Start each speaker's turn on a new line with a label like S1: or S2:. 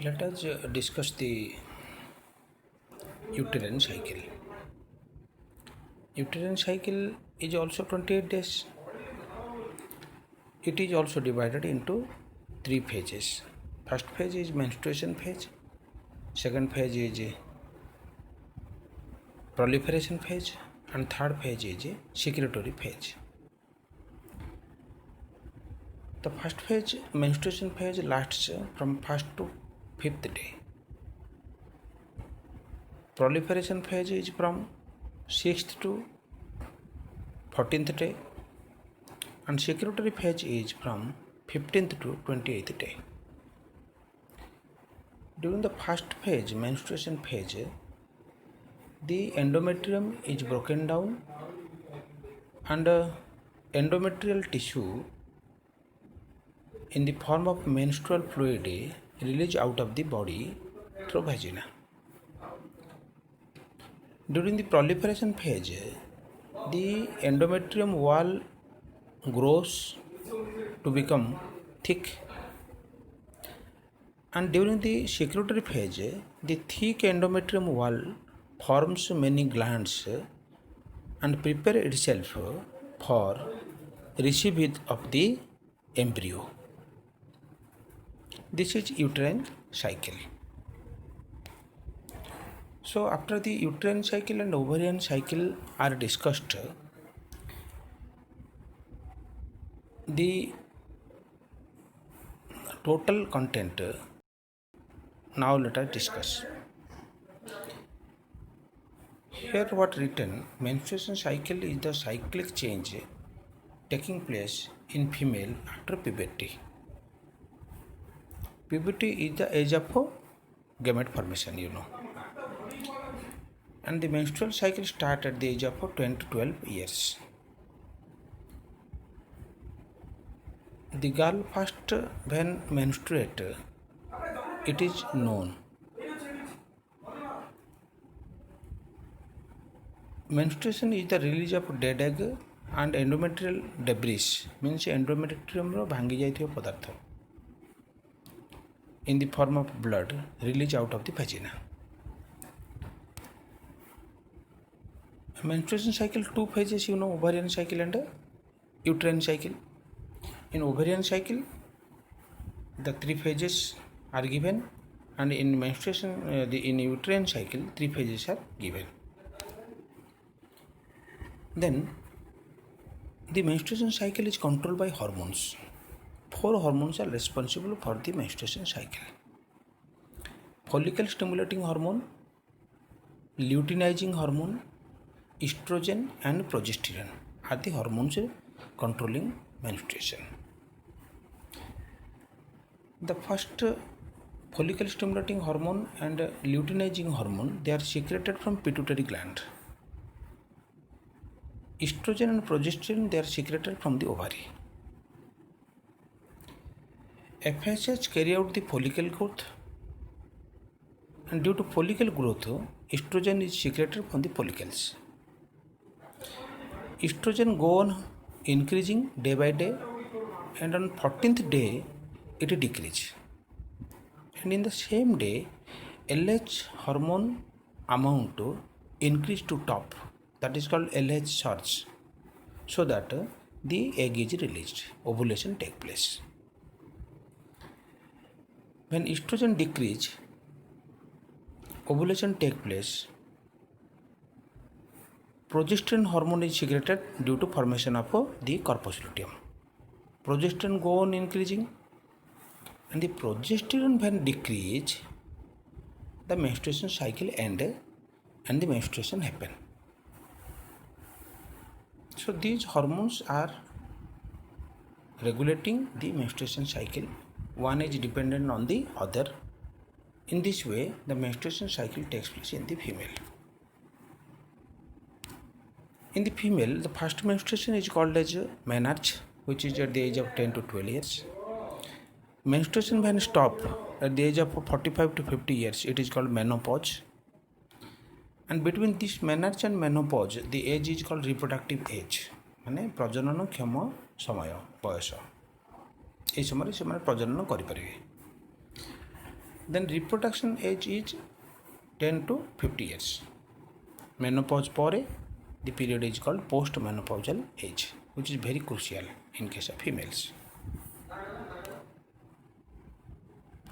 S1: Let us discuss the uterine cycle. Uterine cycle is also 28 days. It is also divided into three phases. First phase is menstruation phase. Second phase is proliferation phase, and third phase is secretory phase. The first phase, menstruation phase, lasts from first to fifth day. Proliferation phase is from 6th to 14th day, and secretory phase is from 15th to 28th day. During the first phase, menstruation phase, the endometrium is broken down and endometrial tissue in the form of menstrual fluid released out of the body through vagina. During the proliferation phase, the endometrium wall grows to become thick, and during the secretory phase, the thick endometrium wall forms many glands and prepare itself for receipt of the embryo. This is uterine cycle. So after the uterine cycle and ovarian cycle are discussed, the total content now let us discuss. Here what written, menstruation cycle is the cyclic change taking place in female after puberty. Puberty is the age of gamete formation, and the menstrual cycle starts at the age of 10 to 12 years. The girl first when menstruate, it is known. Menstruation is the release of dead egg and endometrial debris, means endometrium bhangi jaithiba padartha in the form of blood released out of the vagina. Menstruation cycle two phases, ovarian cycle and uterine cycle. In ovarian cycle, the three phases are given, and in menstruation, in uterine cycle, three phases are given. Then, the menstruation cycle is controlled by hormones. 4 hormones are responsible for the menstruation cycle: follicle stimulating hormone, luteinizing hormone, estrogen, and progesterone are the hormones controlling menstruation. The first follicle stimulating hormone and luteinizing hormone, they are secreted from pituitary gland. Estrogen and progesterone, they are secreted from the ovary. FSH carry out the follicle growth, and due to follicle growth, estrogen is secreted from the follicles. Estrogen go on increasing day by day, and on 14th day it decreases. And in the same day, LH hormone amount increase to top, that is called LH surge, so that the egg is released, ovulation take place. When estrogen decrease, ovulation take place, progesterone hormone is secreted due to formation of the corpus luteum. Progesterone go on increasing, and the progesterone when decrease, the menstruation cycle end and the menstruation happen. So these hormones are regulating the menstruation cycle. One is dependent on the other. In this way, the menstruation cycle takes place in the female. In the female, the first menstruation is called as menarche, which is at the age of 10 to 12 years. Menstruation when stop at the age of 45 to 50 years, it is called menopause. And between this menarche and menopause, the age is called reproductive age, माने प्रजनन क्षम समय बयस। এই সময় ସେମାନେ প্রজনন କରିପାରିବେ। then reproduction age is 10 to 50 years. Menopause pore, the period is called postmenopausal age, which is very crucial in case of females.